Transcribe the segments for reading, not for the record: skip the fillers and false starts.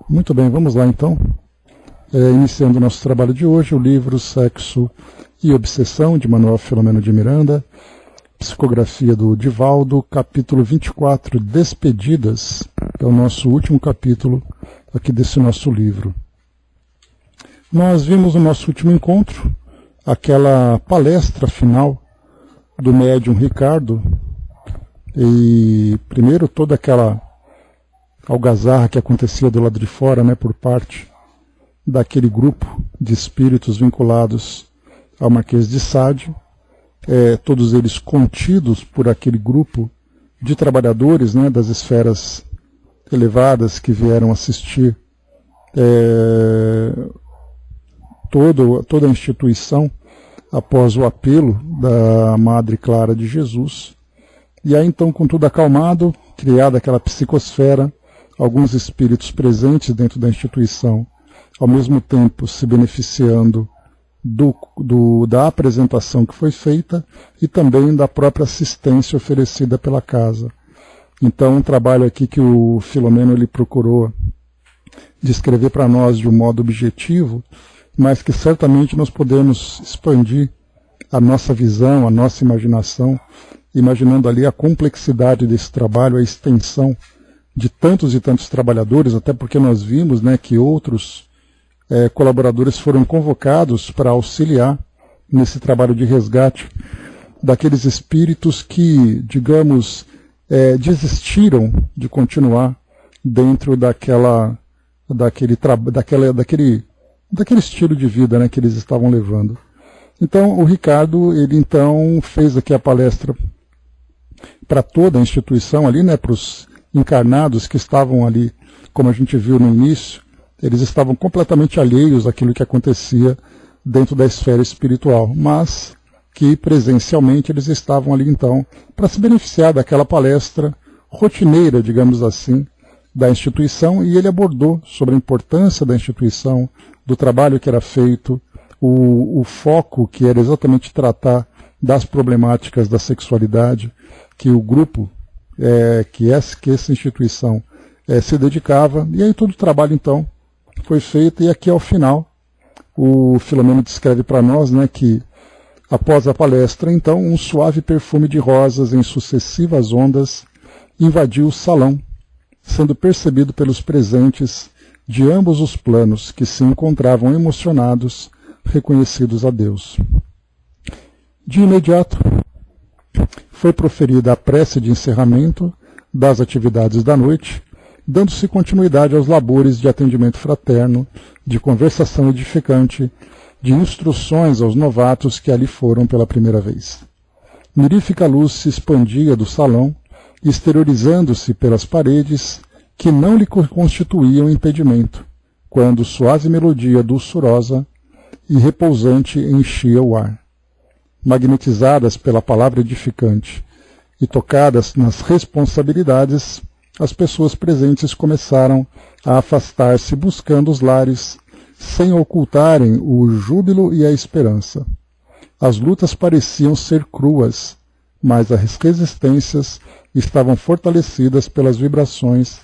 Muito bem, vamos lá então. Iniciando o nosso trabalho de hoje, o livro Sexo e Obsessão, de Manuel Filomeno de Miranda, psicografia do Divaldo, capítulo 24, Despedidas, que é o nosso último capítulo aqui desse nosso livro. Nós vimos no nosso último encontro aquela palestra final do médium Ricardo, e primeiro toda aquela algazarra que acontecia do lado de fora, por parte daquele grupo de espíritos vinculados ao Marquês de Sade, todos eles contidos por aquele grupo de trabalhadores das esferas elevadas que vieram assistir toda a instituição após o apelo da Madre Clara de Jesus. E aí então, com tudo acalmado, criada aquela psicosfera, alguns espíritos presentes dentro da instituição, ao mesmo tempo se beneficiando da apresentação que foi feita e também da própria assistência oferecida pela casa. Então, um trabalho aqui que o Filomeno ele procurou descrever para nós de um modo objetivo, mas que certamente nós podemos expandir a nossa visão, a nossa imaginação, imaginando ali a complexidade desse trabalho, a extensão de tantos e tantos trabalhadores, até porque nós vimos que outros colaboradores foram convocados para auxiliar nesse trabalho de resgate daqueles espíritos que, digamos, desistiram de continuar dentro daquele estilo de vida que eles estavam levando. Então, o Ricardo, ele então fez aqui a palestra para toda a instituição ali, para os encarnados que estavam ali, como a gente viu no início, eles estavam completamente alheios àquilo que acontecia dentro da esfera espiritual, mas que presencialmente eles estavam ali então para se beneficiar daquela palestra rotineira, digamos assim, da instituição, e ele abordou sobre a importância da instituição, do trabalho que era feito, o foco que era exatamente tratar das problemáticas da sexualidade, que o grupo, que essa instituição se dedicava, e aí todo o trabalho então foi feito, e aqui ao final o Filomeno descreve para nós que após a palestra então um suave perfume de rosas em sucessivas ondas invadiu o salão, sendo percebido pelos presentes de ambos os planos, que se encontravam emocionados, reconhecidos a Deus. De imediato foi proferida a prece de encerramento das atividades da noite, dando-se continuidade aos labores de atendimento fraterno, de conversação edificante, de instruções aos novatos que ali foram pela primeira vez. Mirífica luz se expandia do salão, exteriorizando-se pelas paredes, que não lhe constituíam impedimento, quando suave melodia dulçurosa e repousante enchia o ar. Magnetizadas pela palavra edificante e tocadas nas responsabilidades, as pessoas presentes começaram a afastar-se buscando os lares, sem ocultarem o júbilo e a esperança. As lutas pareciam ser cruas, mas as resistências estavam fortalecidas pelas vibrações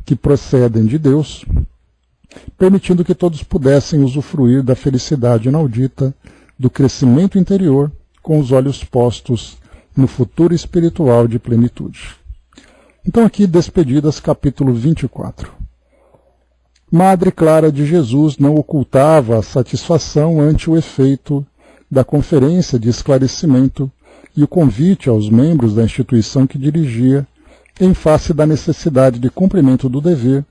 que procedem de Deus, permitindo que todos pudessem usufruir da felicidade inaudita, do crescimento interior, com os olhos postos no futuro espiritual de plenitude. Então aqui, Despedidas, capítulo 24. Madre Clara de Jesus não ocultava a satisfação ante o efeito da conferência de esclarecimento e o convite aos membros da instituição que dirigia, em face da necessidade de cumprimento do dever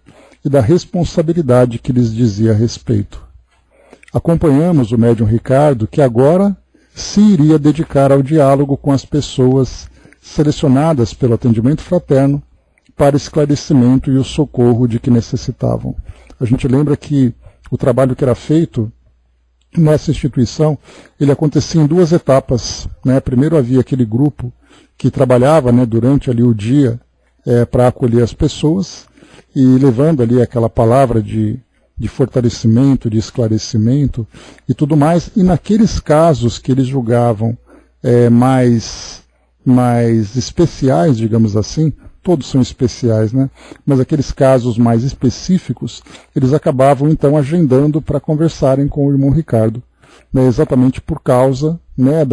e da responsabilidade que lhes dizia respeito. Acompanhamos o médium Ricardo, que agora se iria dedicar ao diálogo com as pessoas selecionadas pelo atendimento fraterno para esclarecimento e o socorro de que necessitavam. A gente lembra que o trabalho que era feito nessa instituição, ele acontecia em duas etapas. Primeiro havia aquele grupo que trabalhava durante ali o dia para acolher as pessoas e levando ali aquela palavra de fortalecimento, de esclarecimento e tudo mais. E naqueles casos que eles julgavam mais especiais, digamos assim, todos são especiais, né? Mas aqueles casos mais específicos, eles acabavam então agendando para conversarem com o irmão Ricardo, né? Exatamente por causa, né,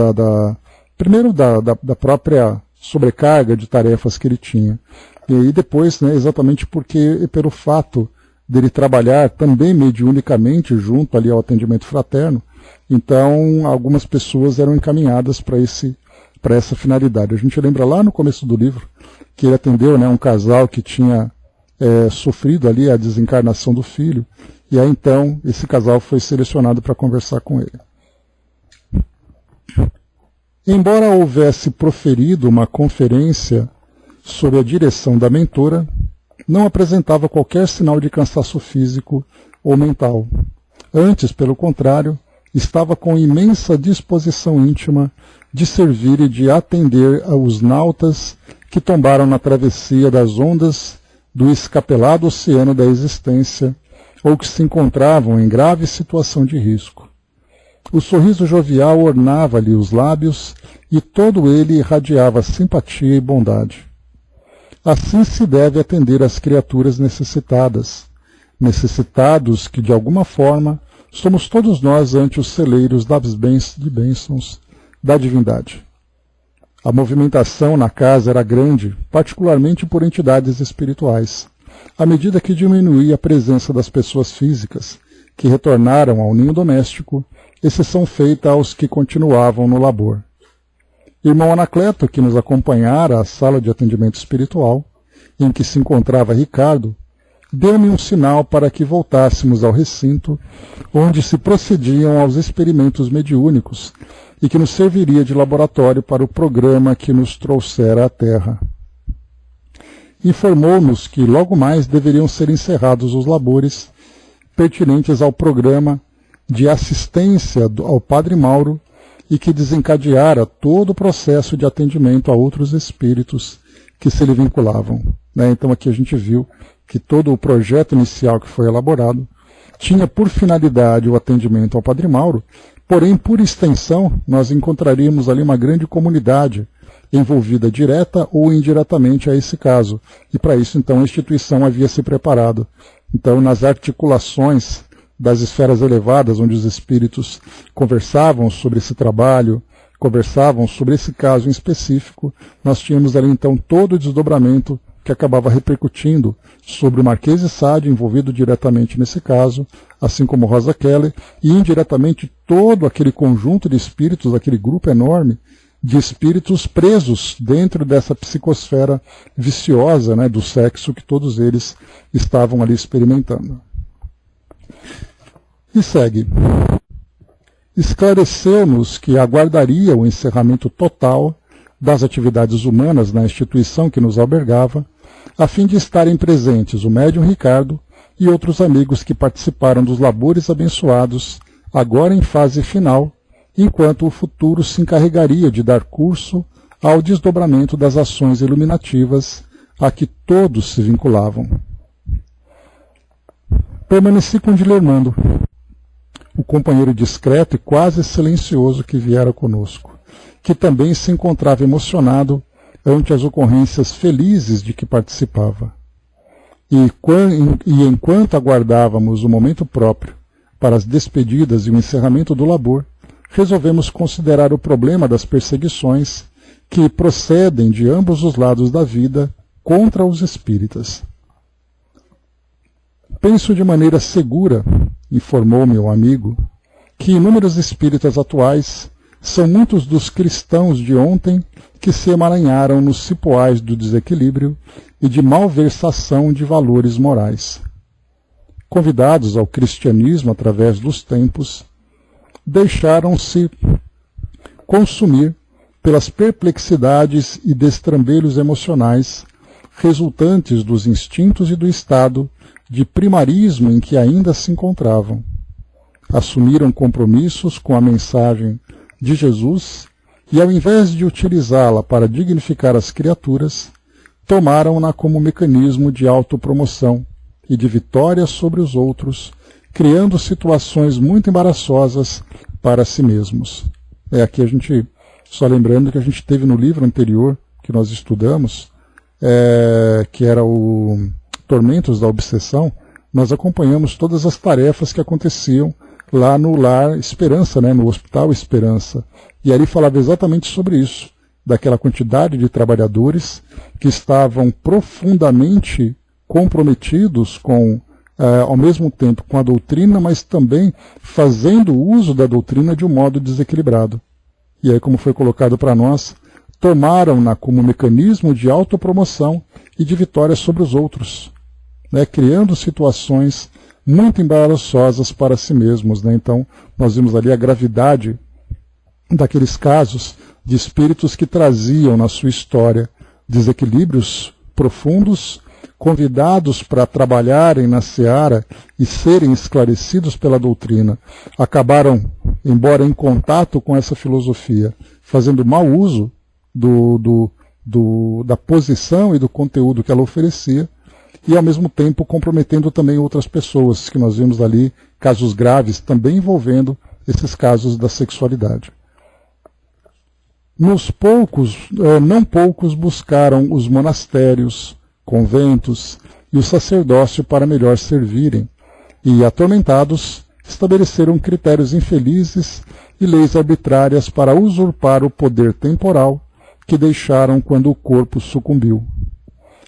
primeiro da própria sobrecarga de tarefas que ele tinha. E aí depois, né, exatamente pelo fato dele trabalhar também mediunicamente junto ali ao atendimento fraterno, então algumas pessoas eram encaminhadas para essa finalidade. A gente lembra lá no começo do livro que ele atendeu, né, um casal que tinha sofrido ali a desencarnação do filho, e aí então esse casal foi selecionado para conversar com ele. Embora houvesse proferido uma conferência sob a direção da mentora, não apresentava qualquer sinal de cansaço físico ou mental. Antes, pelo contrário, estava com imensa disposição íntima de servir e de atender aos nautas que tombaram na travessia das ondas do escapelado oceano da existência ou que se encontravam em grave situação de risco. O sorriso jovial ornava-lhe os lábios e todo ele irradiava simpatia e bondade. Assim se deve atender às criaturas necessitadas, necessitados que, de alguma forma, somos todos nós ante os celeiros das bênçãos da divindade. A movimentação na casa era grande, particularmente por entidades espirituais. À medida que diminuía a presença das pessoas físicas, que retornaram ao ninho doméstico, exceção feita aos que continuavam no labor. Irmão Anacleto, que nos acompanhara à sala de atendimento espiritual, em que se encontrava Ricardo, deu-me um sinal para que voltássemos ao recinto, onde se procediam aos experimentos mediúnicos e que nos serviria de laboratório para o programa que nos trouxera à Terra. Informou-nos que logo mais deveriam ser encerrados os labores pertinentes ao programa de assistência ao Padre Mauro e que desencadeara todo o processo de atendimento a outros espíritos que se lhe vinculavam. Então aqui a gente viu que todo o projeto inicial que foi elaborado tinha por finalidade o atendimento ao Padre Mauro, porém, por extensão, nós encontraríamos ali uma grande comunidade envolvida direta ou indiretamente a esse caso. E para isso, então, a instituição havia se preparado. Então, nas articulações das esferas elevadas, onde os espíritos conversavam sobre esse trabalho, conversavam sobre esse caso em específico, nós tínhamos ali, então, todo o desdobramento que acabava repercutindo sobre o Marquês de Sade, envolvido diretamente nesse caso, assim como Rosa Keller, e indiretamente todo aquele conjunto de espíritos, aquele grupo enorme de espíritos presos dentro dessa psicosfera viciosa, né, do sexo que todos eles estavam ali experimentando. E segue. Esclareceu-nos que aguardaria o encerramento total das atividades humanas na instituição que nos albergava, a fim de estarem presentes o médium Ricardo e outros amigos que participaram dos labores abençoados, agora em fase final, enquanto o futuro se encarregaria de dar curso ao desdobramento das ações iluminativas a que todos se vinculavam. Permaneci com Dilermando, o companheiro discreto e quase silencioso que viera conosco, que também se encontrava emocionado ante as ocorrências felizes de que participava. E enquanto aguardávamos o momento próprio para as despedidas e o encerramento do labor, resolvemos considerar o problema das perseguições que procedem de ambos os lados da vida contra os espíritas. Penso de maneira segura, informou-me o amigo, que inúmeros espíritas atuais são muitos dos cristãos de ontem que se emaranharam nos cipoais do desequilíbrio e de malversação de valores morais. Convidados ao cristianismo através dos tempos, deixaram-se consumir pelas perplexidades e destrambelhos emocionais resultantes dos instintos e do estado de primarismo em que ainda se encontravam. Assumiram compromissos com a mensagem de Jesus e, ao invés de utilizá-la para dignificar as criaturas, tomaram-na como mecanismo de autopromoção e de vitória sobre os outros, criando situações muito embaraçosas para si mesmos. Aqui a gente, só lembrando que a gente teve no livro anterior que nós estudamos, que era o Tormentos da Obsessão, nós acompanhamos todas as tarefas que aconteciam lá no Lar Esperança, né, no Hospital Esperança. E ali falava exatamente sobre isso, daquela quantidade de trabalhadores que estavam profundamente comprometidos com, ao mesmo tempo, com a doutrina, mas também fazendo uso da doutrina de um modo desequilibrado. E aí, como foi colocado para nós, tomaram-na como mecanismo de autopromoção e de vitória sobre os outros, né, criando situações muito embaraçosas para si mesmos, né? Então, nós vimos ali a gravidade daqueles casos de espíritos que traziam na sua história desequilíbrios profundos, convidados para trabalharem na seara e serem esclarecidos pela doutrina, acabaram, embora em contato com essa filosofia, fazendo mau uso da posição e do conteúdo que ela oferecia, e ao mesmo tempo comprometendo também outras pessoas, que nós vimos ali casos graves também envolvendo esses casos da sexualidade. Não poucos buscaram os monastérios, conventos e o sacerdócio para melhor servirem, e atormentados estabeleceram critérios infelizes e leis arbitrárias para usurpar o poder temporal que deixaram quando o corpo sucumbiu.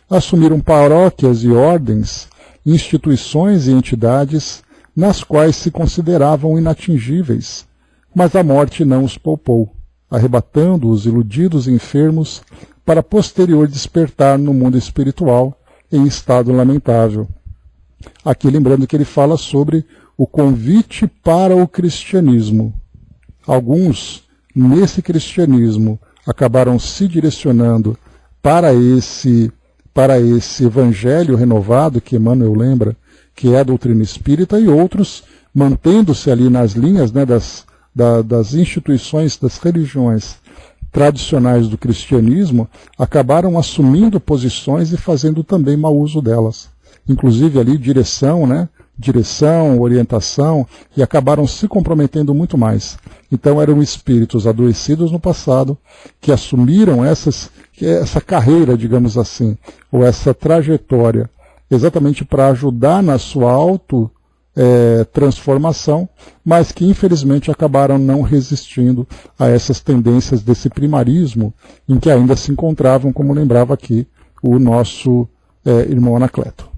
Assumiram paróquias e ordens, instituições e entidades nas quais se consideravam inatingíveis, mas a morte não os poupou, arrebatando os iludidos enfermos para posterior despertar no mundo espiritual em estado lamentável. Aqui lembrando que ele fala sobre o convite para o cristianismo. Alguns, nesse cristianismo, acabaram se direcionando para esse evangelho renovado que Emmanuel lembra, que é a doutrina espírita, e outros, mantendo-se ali nas linhas, né, das instituições, das religiões tradicionais do cristianismo, acabaram assumindo posições e fazendo também mau uso delas. Inclusive ali direção, orientação, e acabaram se comprometendo muito mais. Então eram espíritos adoecidos no passado que assumiram essa carreira, digamos assim, ou essa trajetória, exatamente para ajudar na sua transformação, mas que infelizmente acabaram não resistindo a essas tendências desse primarismo em que ainda se encontravam, como lembrava aqui o nosso irmão Anacleto.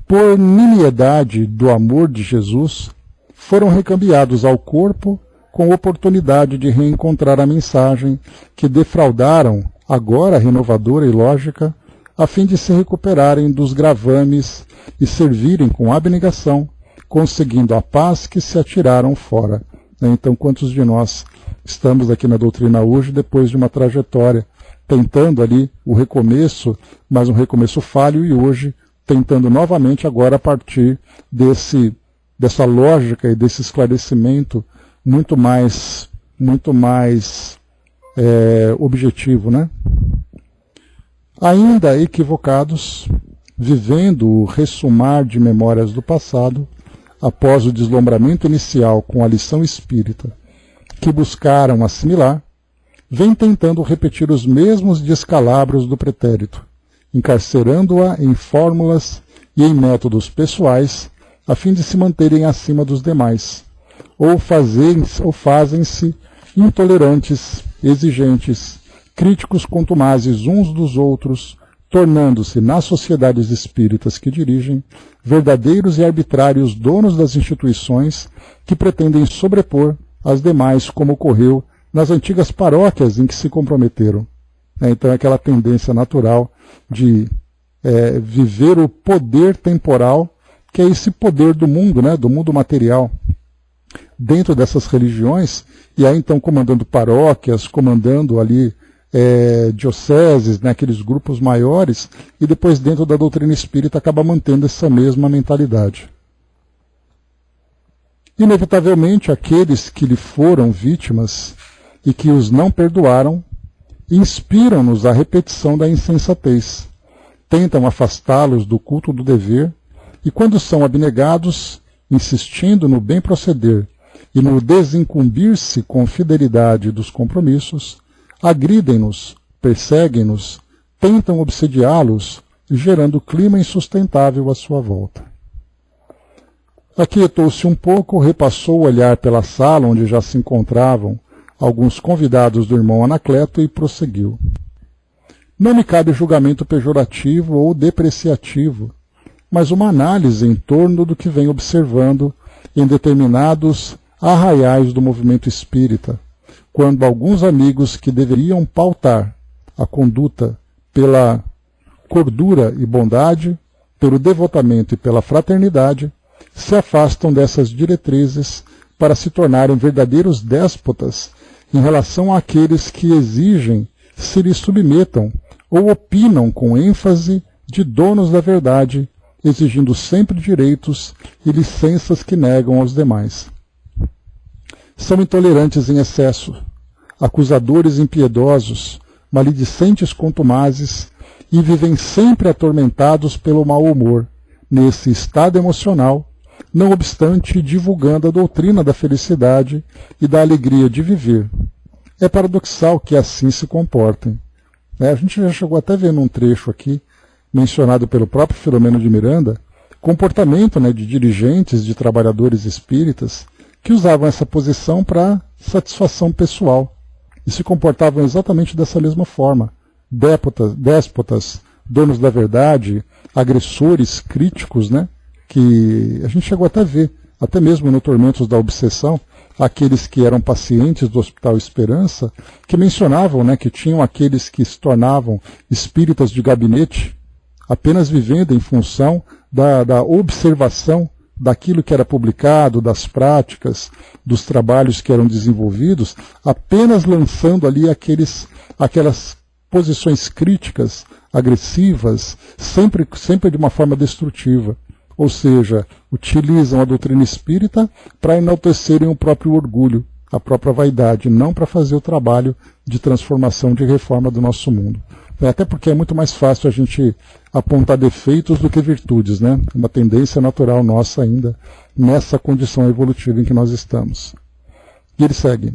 Por nimiedade do amor de Jesus, foram recambiados ao corpo com oportunidade de reencontrar a mensagem que defraudaram, agora renovadora e lógica, a fim de se recuperarem dos gravames e servirem com abnegação, conseguindo a paz que se atiraram fora. Então, quantos de nós estamos aqui na doutrina hoje, depois de uma trajetória, tentando ali o recomeço, mas um recomeço falho, e hoje tentando novamente agora a partir dessa lógica e desse esclarecimento muito mais objetivo, né? Ainda equivocados, vivendo o ressumar de memórias do passado, após o deslumbramento inicial com a lição espírita, que buscaram assimilar, vem tentando repetir os mesmos descalabros do pretérito, encarcerando-a em fórmulas e em métodos pessoais, a fim de se manterem acima dos demais, ou fazem-se intolerantes, exigentes, críticos contumazes uns dos outros, tornando-se, nas sociedades espíritas que dirigem, verdadeiros e arbitrários donos das instituições que pretendem sobrepor as demais, como ocorreu nas antigas paróquias em que se comprometeram. Então é aquela tendência natural de viver o poder temporal, que é esse poder do mundo, né, do mundo material, dentro dessas religiões, e aí então comandando paróquias, comandando ali dioceses, né, aqueles grupos maiores, e depois dentro da doutrina espírita acaba mantendo essa mesma mentalidade. Inevitavelmente, aqueles que lhe foram vítimas e que os não perdoaram, inspiram-nos à repetição da insensatez, tentam afastá-los do culto do dever, e quando são abnegados, insistindo no bem proceder e no desincumbir-se com fidelidade dos compromissos, agridem-nos, perseguem-nos, tentam obsediá-los, gerando clima insustentável à sua volta. Aquietou-se um pouco, repassou o olhar pela sala onde já se encontravam alguns convidados do irmão Anacleto e prosseguiu. Não me cabe julgamento pejorativo ou depreciativo, mas uma análise em torno do que vem observando em determinados arraiais do movimento espírita, quando alguns amigos que deveriam pautar a conduta pela cordura e bondade, pelo devotamento e pela fraternidade, se afastam dessas diretrizes para se tornarem verdadeiros déspotas em relação àqueles que exigem se lhes submetam ou opinam com ênfase de donos da verdade, exigindo sempre direitos e licenças que negam aos demais. São intolerantes em excesso, acusadores impiedosos, maledicentes contumazes e vivem sempre atormentados pelo mau humor, nesse estado emocional, não obstante divulgando a doutrina da felicidade e da alegria de viver. É paradoxal que assim se comportem. A gente já chegou até a ver num trecho aqui, mencionado pelo próprio Filomeno de Miranda, comportamento de dirigentes, de trabalhadores espíritas, que usavam essa posição para satisfação pessoal e se comportavam exatamente dessa mesma forma. Déspotas, donos da verdade, agressores, críticos, que a gente chegou até a ver, até mesmo no Tormentos da Obsessão, aqueles que eram pacientes do Hospital Esperança, que mencionavam que tinham aqueles que se tornavam espíritas de gabinete, apenas vivendo em função da observação daquilo que era publicado, das práticas, dos trabalhos que eram desenvolvidos, apenas lançando ali aquelas posições críticas, agressivas, sempre de uma forma destrutiva. Ou seja, utilizam a doutrina espírita para enaltecerem o próprio orgulho, a própria vaidade, não para fazer o trabalho de transformação, de reforma do nosso mundo. Até porque é muito mais fácil a gente apontar defeitos do que virtudes, Uma tendência natural nossa ainda nessa condição evolutiva em que nós estamos. E ele segue.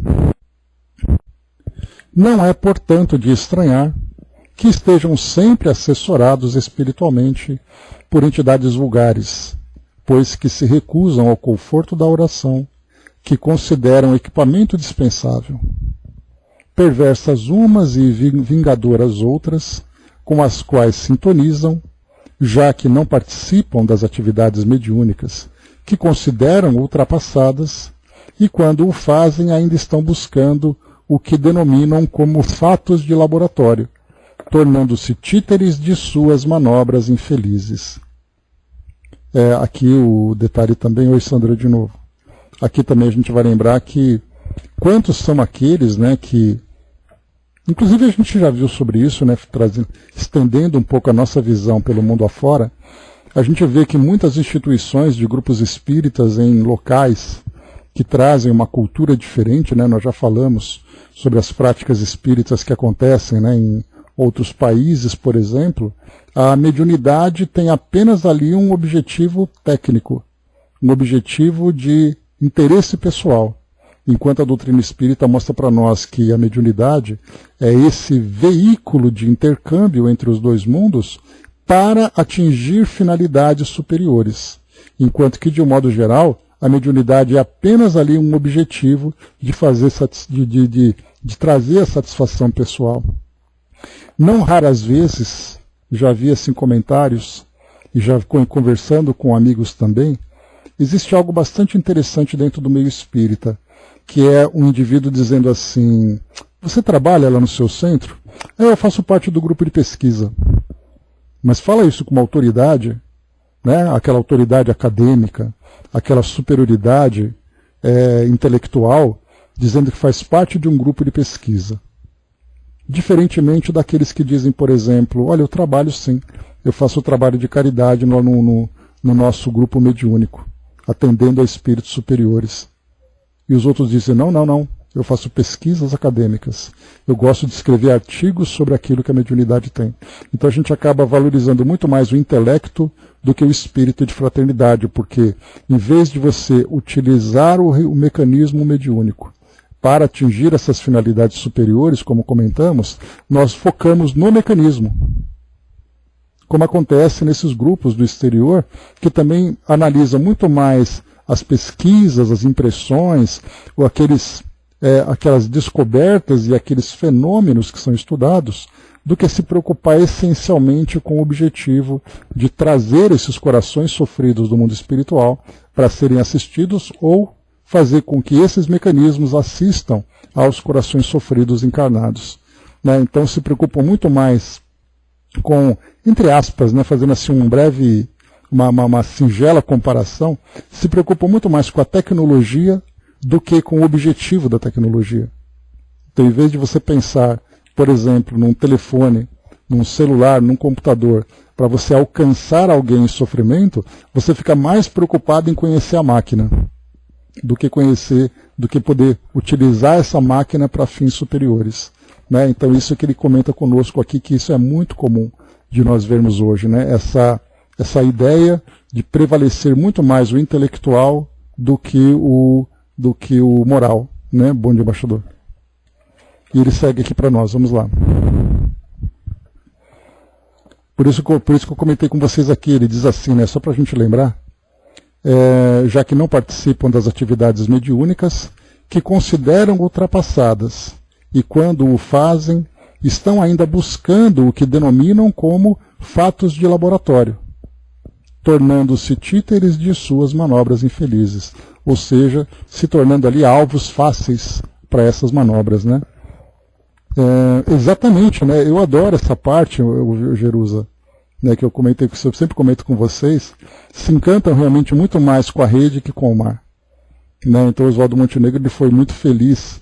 Não é, portanto, de estranhar que estejam sempre assessorados espiritualmente por entidades vulgares, pois que se recusam ao conforto da oração, que consideram equipamento dispensável. Perversas umas e vingadoras outras, com as quais sintonizam, já que não participam das atividades mediúnicas, que consideram ultrapassadas, e quando o fazem ainda estão buscando o que denominam como fatos de laboratório, tornando-se títeres de suas manobras infelizes. Aqui o detalhe também, oi Sandra de novo. Aqui também a gente vai lembrar que quantos são aqueles que, inclusive a gente já viu sobre isso, estendendo um pouco a nossa visão pelo mundo afora, a gente vê que muitas instituições de grupos espíritas em locais que trazem uma cultura diferente, nós já falamos sobre as práticas espíritas que acontecem em outros países, por exemplo, a mediunidade tem apenas ali um objetivo técnico, um objetivo de interesse pessoal, enquanto a doutrina espírita mostra para nós que a mediunidade é esse veículo de intercâmbio entre os dois mundos para atingir finalidades superiores, enquanto que, de um modo geral, a mediunidade é apenas ali um objetivo de trazer a satisfação pessoal. Não raras vezes, já vi assim comentários, e já conversando com amigos também, existe algo bastante interessante dentro do meio espírita, que é um indivíduo dizendo assim, você trabalha lá no seu centro? Eu faço parte do grupo de pesquisa. Mas fala isso com uma autoridade, aquela autoridade acadêmica, aquela superioridade intelectual, dizendo que faz parte de um grupo de pesquisa. Diferentemente daqueles que dizem, por exemplo, olha, eu trabalho sim, eu faço o trabalho de caridade no nosso grupo mediúnico, atendendo a espíritos superiores. E os outros dizem, não, eu faço pesquisas acadêmicas, eu gosto de escrever artigos sobre aquilo que a mediunidade tem. Então a gente acaba valorizando muito mais o intelecto do que o espírito de fraternidade, porque em vez de você utilizar o mecanismo mediúnico para atingir essas finalidades superiores, como comentamos, nós focamos no mecanismo. Como acontece nesses grupos do exterior, que também analisam muito mais as pesquisas, as impressões, ou aquelas descobertas e aqueles fenômenos que são estudados, do que se preocupar essencialmente com o objetivo de trazer esses corações sofridos do mundo espiritual para serem assistidos ou fazer com que esses mecanismos assistam aos corações sofridos encarnados. Né? Então se preocupam muito mais com, entre aspas, né, fazendo assim uma singela comparação, se preocupam muito mais com a tecnologia do que com o objetivo da tecnologia. Então, em vez de você pensar, por exemplo, num telefone, num celular, num computador, para você alcançar alguém em sofrimento, você fica mais preocupado em conhecer a máquina do que poder utilizar essa máquina para fins superiores. Né? Então, isso é que ele comenta conosco aqui, que isso é muito comum de nós vermos hoje, né? Essa ideia de prevalecer muito mais o intelectual do que o moral. Né? Bom dia, embaixador. E ele segue aqui para nós, vamos lá. Por isso que eu comentei com vocês aqui, ele diz assim, né, só para a gente lembrar, já que não participam das atividades mediúnicas, que consideram ultrapassadas, e quando o fazem, estão ainda buscando o que denominam como fatos de laboratório, tornando-se títeres de suas manobras infelizes, ou seja, se tornando ali alvos fáceis para essas manobras, né? Exatamente, né? Eu adoro essa parte, o Jerusa, né, que eu sempre comento com vocês, se encantam realmente muito mais com a rede que com o mar. Né? Então o Oswaldo Montenegro ele foi muito feliz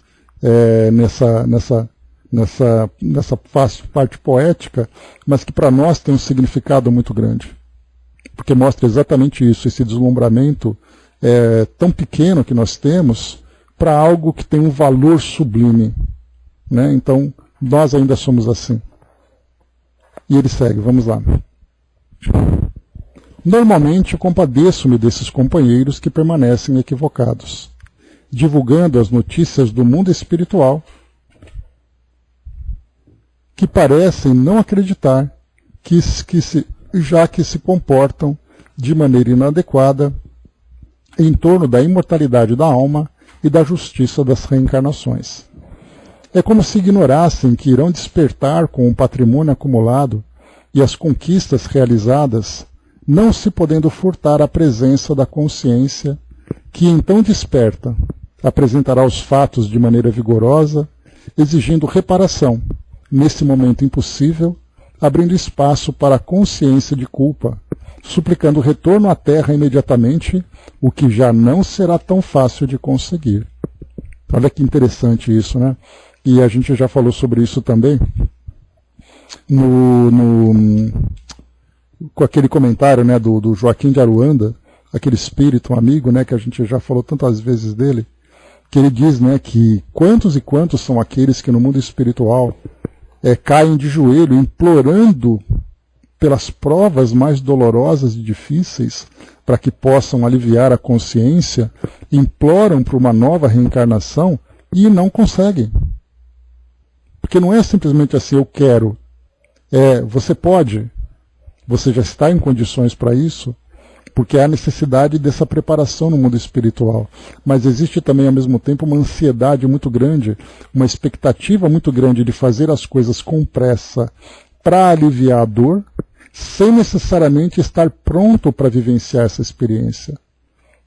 nessa parte poética, mas que para nós tem um significado muito grande. Porque mostra exatamente isso, esse deslumbramento tão pequeno que nós temos para algo que tem um valor sublime. Né? Então, nós ainda somos assim. E ele segue, vamos lá. Normalmente, compadeço-me desses companheiros que permanecem equivocados, divulgando as notícias do mundo espiritual, que parecem não acreditar já que se comportam de maneira inadequada em torno da imortalidade da alma e da justiça das reencarnações. É como se ignorassem que irão despertar com o patrimônio acumulado e as conquistas realizadas, não se podendo furtar a presença da consciência, que então desperta, apresentará os fatos de maneira vigorosa, exigindo reparação, nesse momento impossível, abrindo espaço para a consciência de culpa, suplicando retorno à Terra imediatamente, o que já não será tão fácil de conseguir. Olha que interessante isso, né? E a gente já falou sobre isso também com aquele comentário, né, do Joaquim de Aruanda, aquele espírito, um amigo, né, que a gente já falou tantas vezes dele, que ele diz, né, que quantos e quantos são aqueles que no mundo espiritual caem de joelho implorando pelas provas mais dolorosas e difíceis para que possam aliviar a consciência, imploram por uma nova reencarnação e não conseguem. Porque não é simplesmente assim, eu quero. Você pode, você já está em condições para isso, porque há necessidade dessa preparação no mundo espiritual. Mas existe também, ao mesmo tempo, uma ansiedade muito grande, uma expectativa muito grande de fazer as coisas com pressa para aliviar a dor, sem necessariamente estar pronto para vivenciar essa experiência.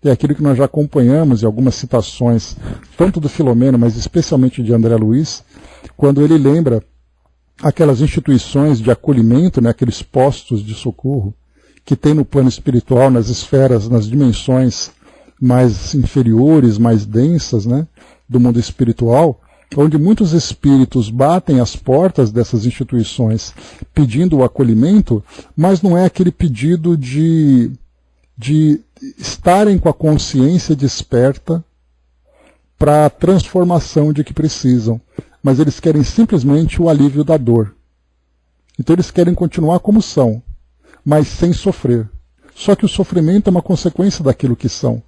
É aquilo que nós já acompanhamos em algumas citações, tanto do Filomeno, mas especialmente de André Luiz, quando ele lembra aquelas instituições de acolhimento, né, aqueles postos de socorro, que tem no plano espiritual, nas esferas, nas dimensões mais inferiores, mais densas, né, do mundo espiritual, onde muitos espíritos batem as portas dessas instituições pedindo o acolhimento, mas não é aquele pedido de estarem com a consciência desperta para a transformação de que precisam, mas eles querem simplesmente o alívio da dor. Então eles querem continuar como são, mas sem sofrer. Só que o sofrimento é uma consequência daquilo que são.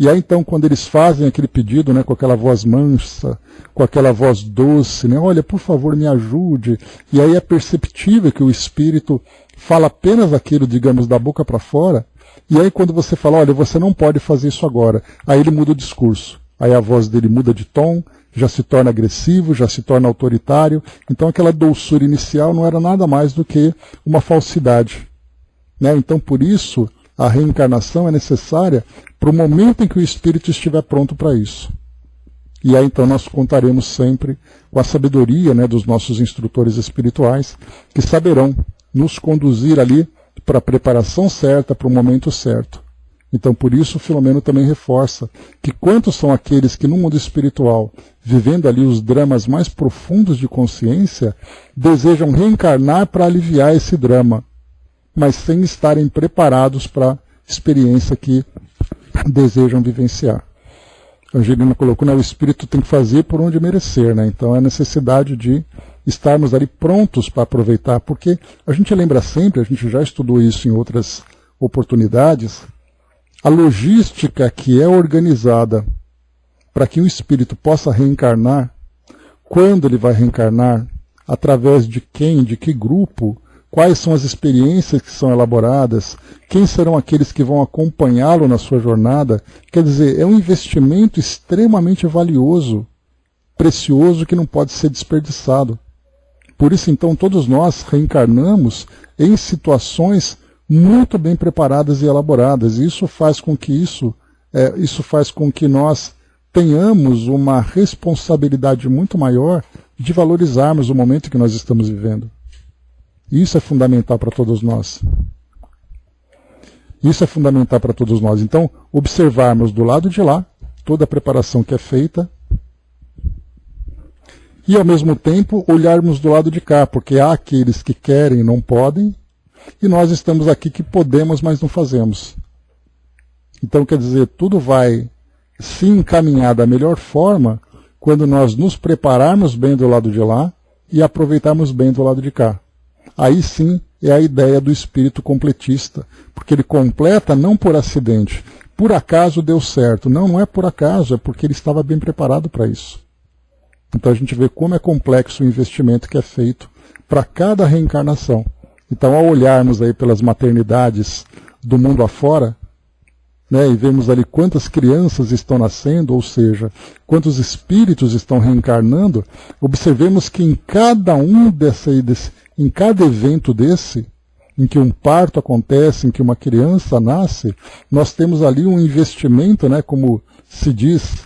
E aí então quando eles fazem aquele pedido, né, com aquela voz mansa, com aquela voz doce, né, olha, por favor me ajude, e aí é perceptível que o espírito fala apenas aquilo, digamos, da boca para fora, e aí quando você fala, olha, você não pode fazer isso agora, aí ele muda o discurso, aí a voz dele muda de tom, já se torna agressivo, já se torna autoritário, então aquela doçura inicial não era nada mais do que uma falsidade, né? Então por isso a reencarnação é necessária para o momento em que o espírito estiver pronto para isso. E aí então nós contaremos sempre com a sabedoria, né, dos nossos instrutores espirituais, que saberão nos conduzir ali para a preparação certa, para o momento certo. Então por isso Filomeno também reforça que quantos são aqueles que no mundo espiritual, vivendo ali os dramas mais profundos de consciência, desejam reencarnar para aliviar esse drama, mas sem estarem preparados para a experiência que desejam vivenciar. A Angelina colocou, né, o espírito tem que fazer por onde merecer, né? Então é a necessidade de estarmos ali prontos para aproveitar, porque a gente lembra sempre, a gente já estudou isso em outras oportunidades, a logística que é organizada para que o espírito possa reencarnar, quando ele vai reencarnar, através de quem, de que grupo, quais são as experiências que são elaboradas, quem serão aqueles que vão acompanhá-lo na sua jornada. Quer dizer, é um investimento extremamente valioso, precioso, que não pode ser desperdiçado. Por isso, então, todos nós reencarnamos em situações muito bem preparadas e elaboradas. E isso faz com que nós tenhamos uma responsabilidade muito maior de valorizarmos o momento que nós estamos vivendo. Isso é fundamental para todos nós. Isso é fundamental para todos nós. Então, observarmos do lado de lá toda a preparação que é feita e, ao mesmo tempo, olharmos do lado de cá, porque há aqueles que querem e não podem, e nós estamos aqui que podemos, mas não fazemos. Então, quer dizer, tudo vai se encaminhar da melhor forma quando nós nos prepararmos bem do lado de lá e aproveitarmos bem do lado de cá. Aí sim é a ideia do espírito completista, porque ele completa não por acidente, por acaso deu certo. Não, não é por acaso, é porque ele estava bem preparado para isso. Então a gente vê como é complexo o investimento que é feito para cada reencarnação. Então ao olharmos aí pelas maternidades do mundo afora, né, e vemos ali quantas crianças estão nascendo, ou seja, quantos espíritos estão reencarnando, observemos que em cada em cada evento desse, em que um parto acontece, em que uma criança nasce, nós temos ali um investimento, né, como se diz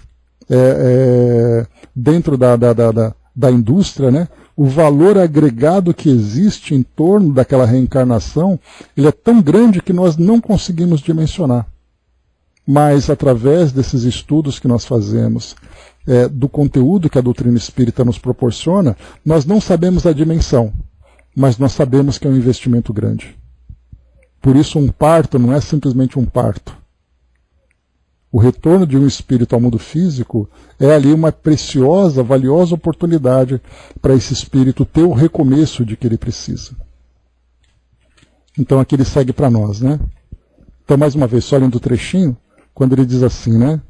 dentro da indústria, né, o valor agregado que existe em torno daquela reencarnação, ele é tão grande que nós não conseguimos dimensionar. Mas através desses estudos que nós fazemos, do conteúdo que a doutrina espírita nos proporciona, nós não sabemos a dimensão, mas nós sabemos que é um investimento grande. Por isso um parto não é simplesmente um parto. O retorno de um espírito ao mundo físico é ali uma preciosa, valiosa oportunidade para esse espírito ter o recomeço de que ele precisa. Então aqui ele segue para nós, né? Então mais uma vez, só lendo o trechinho, quando ele diz assim, né?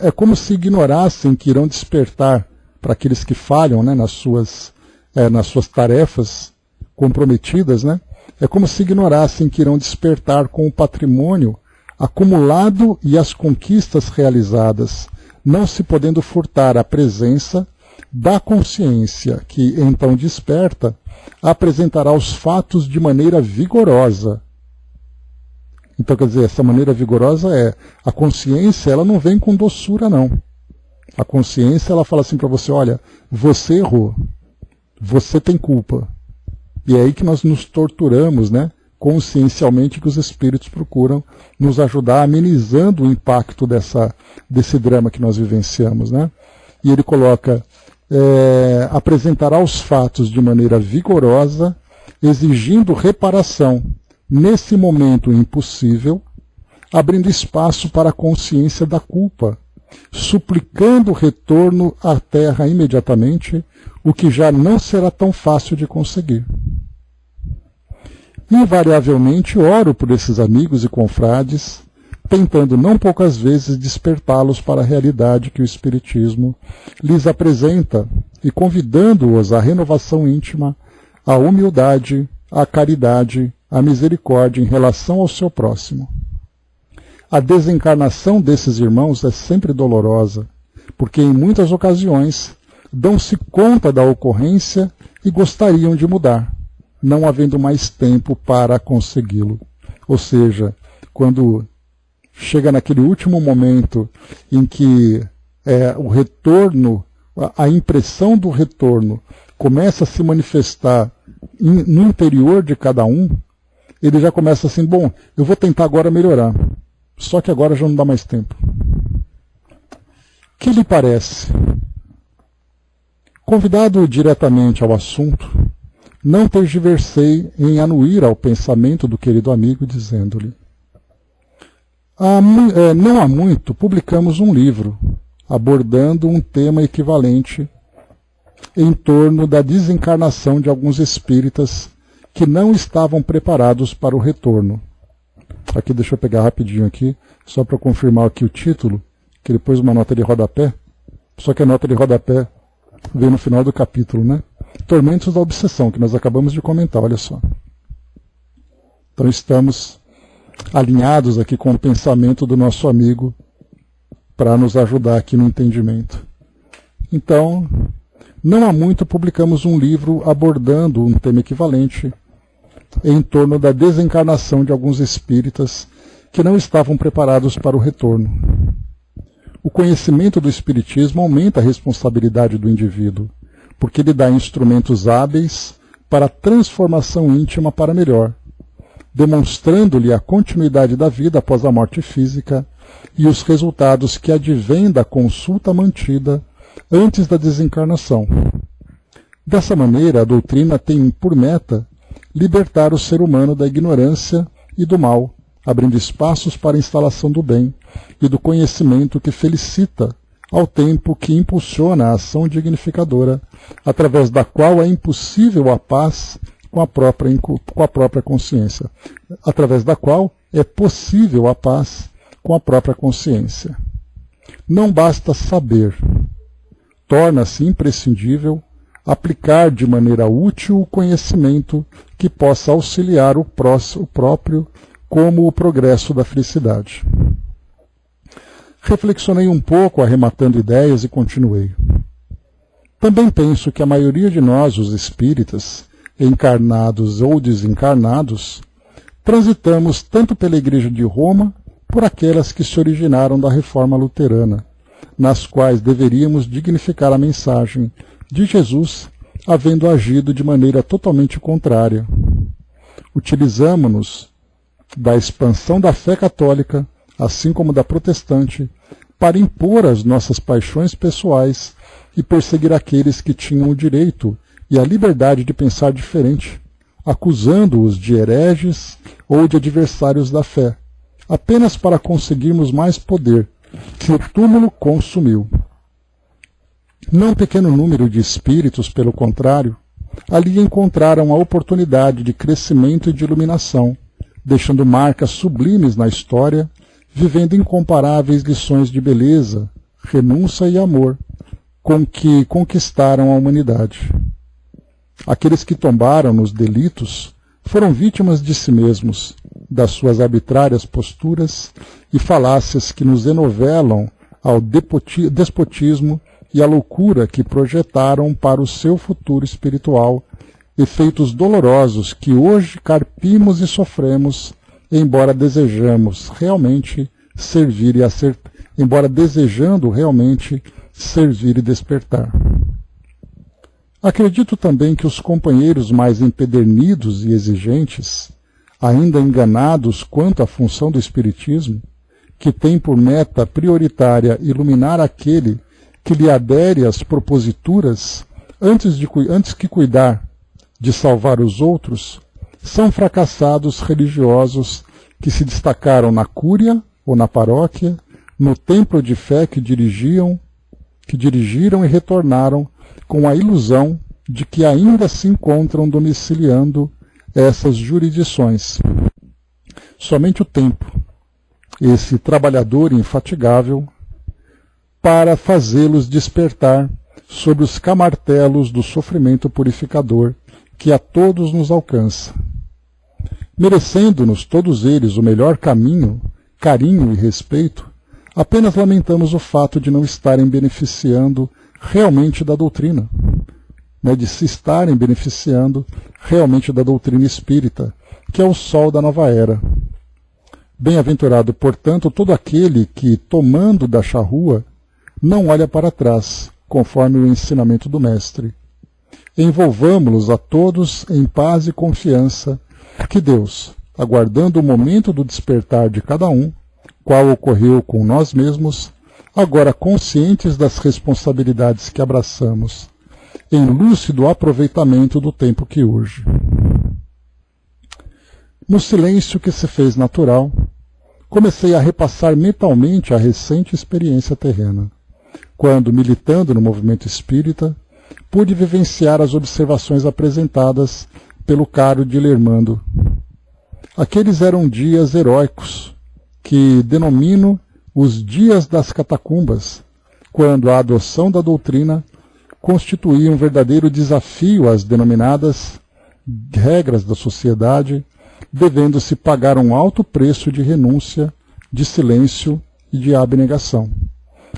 É como se ignorassem que irão despertar para aqueles que falham, né, nas suas tarefas comprometidas, né? É como se ignorassem que irão despertar com o patrimônio acumulado e as conquistas realizadas, não se podendo furtar a presença da consciência que, então desperta, apresentará os fatos de maneira vigorosa. Então, quer dizer, essa maneira vigorosa a consciência, ela não vem com doçura, não. A consciência, ela fala assim para você, olha, você errou, você tem culpa. E é aí que nós nos torturamos, né? Consciencialmente, que os espíritos procuram nos ajudar, amenizando o impacto desse drama que nós vivenciamos, né? E ele coloca, apresentará os fatos de maneira vigorosa, exigindo reparação, nesse momento impossível, abrindo espaço para a consciência da culpa, suplicando o retorno à Terra imediatamente, o que já não será tão fácil de conseguir. Invariavelmente oro por esses amigos e confrades, tentando não poucas vezes despertá-los para a realidade que o Espiritismo lhes apresenta e convidando-os à renovação íntima, à humildade, à caridade, à misericórdia em relação ao seu próximo. A desencarnação desses irmãos é sempre dolorosa, porque em muitas ocasiões dão-se conta da ocorrência e gostariam de mudar, não havendo mais tempo para consegui-lo. Ou seja, quando chega naquele último momento em que o retorno, a impressão do retorno começa a se manifestar no interior de cada um, ele já começa assim, bom, eu vou tentar agora melhorar, só que agora já não dá mais tempo. Que lhe parece? Convidado diretamente ao assunto, não tergiversei em anuir ao pensamento do querido amigo, dizendo-lhe: não há muito publicamos um livro abordando um tema equivalente em torno da desencarnação de alguns espíritas que não estavam preparados para o retorno. Aqui, deixa eu pegar rapidinho aqui, só para confirmar aqui o título, que ele pôs uma nota de rodapé, só que a nota de rodapé veio no final do capítulo, né? Tormentos da Obsessão, que nós acabamos de comentar, olha só. Então estamos alinhados aqui com o pensamento do nosso amigo para nos ajudar aqui no entendimento. Então, não há muito publicamos um livro abordando um tema equivalente em torno da desencarnação de alguns espíritas que não estavam preparados para o retorno. O conhecimento do Espiritismo aumenta a responsabilidade do indivíduo, porque ele dá instrumentos hábeis para a transformação íntima para melhor, demonstrando-lhe a continuidade da vida após a morte física e os resultados que advêm da consulta mantida antes da desencarnação. Dessa maneira, a doutrina tem por meta libertar o ser humano da ignorância e do mal, abrindo espaços para a instalação do bem e do conhecimento que felicita, ao tempo que impulsiona a ação dignificadora, através da qual é impossível a paz com a própria consciência, através da qual é possível a paz com a própria consciência. Não basta saber, torna-se imprescindível aplicar de maneira útil o conhecimento que possa auxiliar o próprio como o progresso da felicidade. Reflexionei um pouco, arrematando ideias, e continuei. Também penso que a maioria de nós, os espíritas, encarnados ou desencarnados, transitamos tanto pela Igreja de Roma, por aquelas que se originaram da Reforma Luterana, nas quais deveríamos dignificar a mensagem de Jesus, havendo agido de maneira totalmente contrária. Utilizamo-nos da expansão da fé católica, assim como da protestante, para impor as nossas paixões pessoais e perseguir aqueles que tinham o direito e a liberdade de pensar diferente, acusando-os de hereges ou de adversários da fé, apenas para conseguirmos mais poder, que o túmulo consumiu. Não pequeno número de espíritos, pelo contrário, ali encontraram a oportunidade de crescimento e de iluminação, deixando marcas sublimes na história, vivendo incomparáveis lições de beleza, renúncia e amor, com que conquistaram a humanidade. Aqueles que tombaram nos delitos foram vítimas de si mesmos, das suas arbitrárias posturas e falácias que nos enovelam ao despotismo e à loucura que projetaram para o seu futuro espiritual, efeitos dolorosos que hoje carpimos e sofremos, embora desejamos realmente servir e embora desejando realmente servir e despertar. Acredito também que os companheiros mais empedernidos e exigentes, ainda enganados quanto à função do Espiritismo, que tem por meta prioritária iluminar aquele que lhe adere às proposituras antes que cuidar de salvar os outros, são fracassados religiosos que se destacaram na cúria ou na paróquia, no templo de fé que dirigiram e retornaram com a ilusão de que ainda se encontram domiciliando essas jurisdições. Somente o tempo esse trabalhador infatigável, para fazê-los despertar sobre os camartelos do sofrimento purificador que a todos nos alcança. Merecendo-nos todos eles o melhor caminho, carinho e respeito, apenas lamentamos o fato de não estarem beneficiando realmente da doutrina, de se estarem beneficiando realmente da doutrina espírita, que é o sol da nova era. Bem-aventurado, portanto, todo aquele que, tomando da charrua, não olha para trás, conforme o ensinamento do Mestre. Envolvamo-los a todos em paz e confiança, que Deus, aguardando o momento do despertar de cada um, qual ocorreu com nós mesmos, agora conscientes das responsabilidades que abraçamos, em lúcido aproveitamento do tempo que urge. No silêncio que se fez natural, comecei a repassar mentalmente a recente experiência terrena, quando, militando no movimento espírita, pude vivenciar as observações apresentadas pelo caro Dilermando. Aqueles eram dias heróicos, que denomino os dias das catacumbas, quando a adoção da doutrina constituía um verdadeiro desafio às denominadas regras da sociedade, devendo-se pagar um alto preço de renúncia, de silêncio e de abnegação.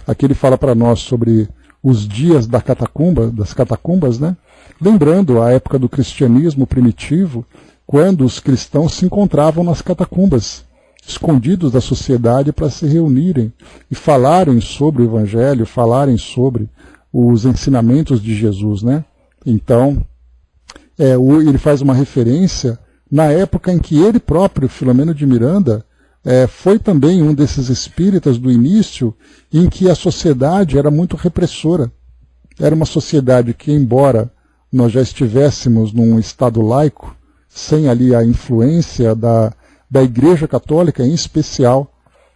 Aqui ele fala para nós sobre os dias das catacumbas, lembrando a época do cristianismo primitivo, quando os cristãos se encontravam nas catacumbas, escondidos da sociedade para se reunirem e falarem sobre o Evangelho, falarem sobre os ensinamentos de Jesus. Então, ele faz uma referência na época em que ele próprio, Filomeno de Miranda, foi também um desses espíritas do início, em que a sociedade era muito repressora. Era uma sociedade que, embora nós já estivéssemos num estado laico, sem ali a influência da Igreja Católica em especial,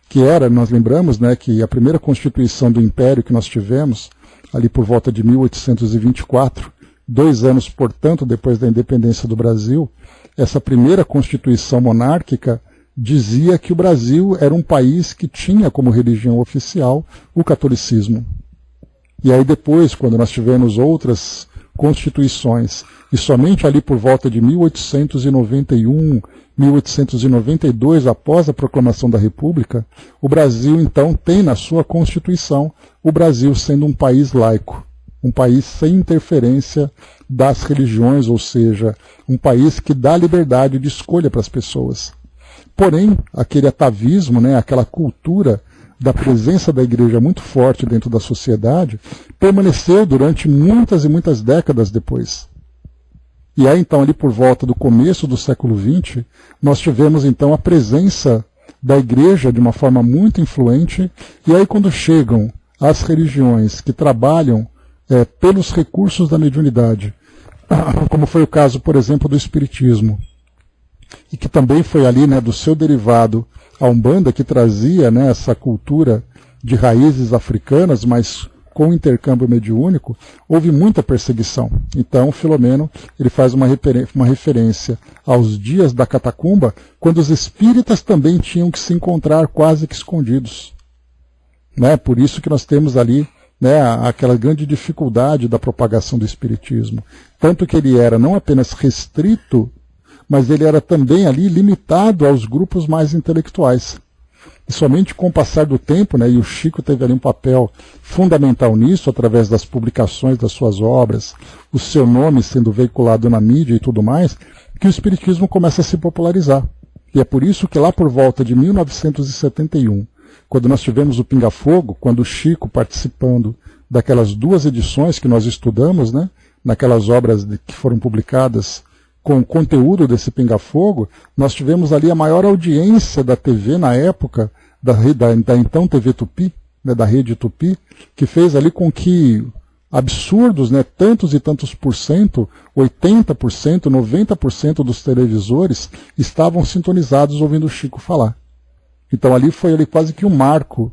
que era, nós lembramos, que a primeira Constituição do Império que nós tivemos, ali por volta de 1824, 2 anos, portanto, depois da independência do Brasil, essa primeira Constituição monárquica dizia que o Brasil era um país que tinha como religião oficial o catolicismo. E aí depois, quando nós tivemos outras constituições, e somente ali por volta de 1891, 1892, após a proclamação da República, o Brasil então tem na sua Constituição o Brasil sendo um país laico, um país sem interferência das religiões, ou seja, um país que dá liberdade de escolha para as pessoas. Porém, aquele atavismo, aquela cultura da presença da igreja muito forte dentro da sociedade, permaneceu durante muitas e muitas décadas depois. E aí, então, ali por volta do começo do século XX, nós tivemos, então, a presença da igreja de uma forma muito influente, e aí quando chegam as religiões que trabalham pelos recursos da mediunidade, como foi o caso, por exemplo, do Espiritismo, e que também foi ali do seu derivado a Umbanda, que trazia essa cultura de raízes africanas, mas com intercâmbio mediúnico, houve muita perseguição. Então, Filomeno ele faz uma referência aos dias da catacumba, quando os espíritas também tinham que se encontrar quase que escondidos. Por isso que nós temos ali aquela grande dificuldade da propagação do espiritismo. Tanto que ele era não apenas restrito, mas ele era também ali limitado aos grupos mais intelectuais. E somente com o passar do tempo, e o Chico teve ali um papel fundamental nisso, através das publicações das suas obras, o seu nome sendo veiculado na mídia e tudo mais, que o espiritismo começa a se popularizar. E é por isso que lá por volta de 1971, quando nós tivemos o Pinga Fogo, quando o Chico participando daquelas 2 edições que nós estudamos, naquelas obras que foram publicadas com o conteúdo desse Pinga Fogo, nós tivemos ali a maior audiência da TV na época, da então TV Tupi, da Rede Tupi, que fez ali com que absurdos, tantos e tantos por cento, 80%, 90% dos televisores estavam sintonizados ouvindo o Chico falar. Então ali foi quase que um marco,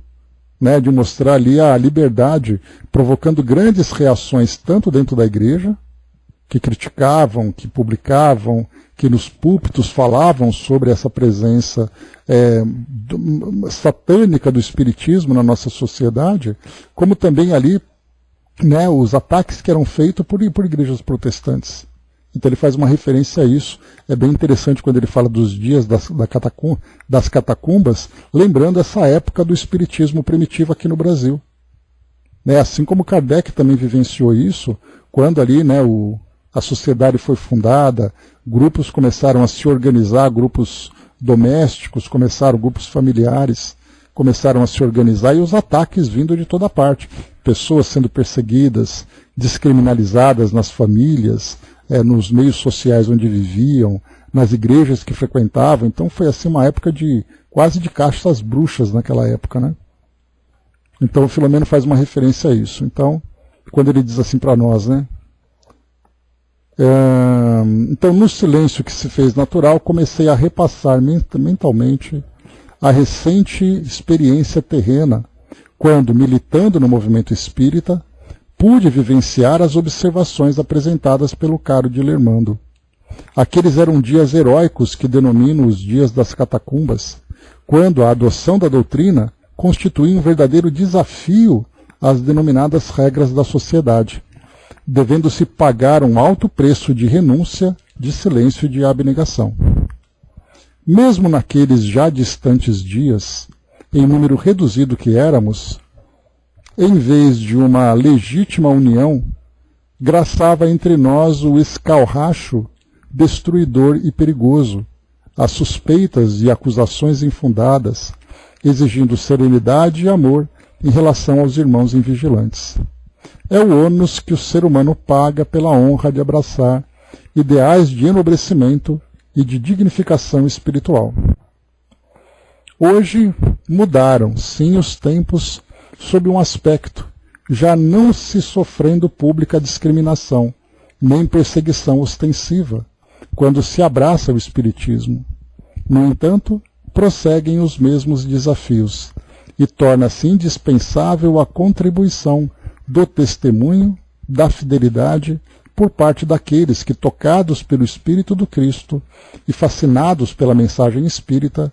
de mostrar ali a liberdade, provocando grandes reações tanto dentro da igreja, que criticavam, que publicavam, que nos púlpitos falavam sobre essa presença satânica do espiritismo na nossa sociedade, como também ali, né, os ataques que eram feitos por igrejas protestantes. Então ele faz uma referência a isso. É bem interessante quando ele fala dos dias das catacumbas, lembrando essa época do espiritismo primitivo aqui no Brasil. Né, assim como Kardec também vivenciou isso, quando ali, né, a sociedade foi fundada, grupos começaram a se organizar, grupos domésticos grupos familiares começaram a se organizar, e os ataques vindo de toda parte. Pessoas sendo perseguidas, descriminalizadas nas famílias, nos meios sociais onde viviam, nas igrejas que frequentavam. Então foi assim uma época quase de caças bruxas naquela época, né? Então o Filomeno faz uma referência a isso. Então, quando ele diz assim para nós, né? Então, no silêncio que se fez natural, comecei a repassar mentalmente a recente experiência terrena, quando, militando no movimento espírita, pude vivenciar as observações apresentadas pelo caro Dilermando. Aqueles eram dias heróicos que denomino os dias das catacumbas, quando a adoção da doutrina constituía um verdadeiro desafio às denominadas regras da sociedade, devendo-se pagar um alto preço de renúncia, de silêncio e de abnegação. Mesmo naqueles já distantes dias, em número reduzido que éramos, em vez de uma legítima união, graçava entre nós o escarracho destruidor e perigoso, as suspeitas e acusações infundadas, exigindo serenidade e amor em relação aos irmãos invigilantes. É o ônus que o ser humano paga pela honra de abraçar ideais de enobrecimento e de dignificação espiritual. Hoje mudaram, sim, os tempos sob um aspecto, já não se sofrendo pública discriminação, nem perseguição ostensiva, quando se abraça o espiritismo. No entanto, prosseguem os mesmos desafios, e torna-se indispensável a contribuição do testemunho, da fidelidade, por parte daqueles que, tocados pelo Espírito do Cristo e fascinados pela mensagem espírita,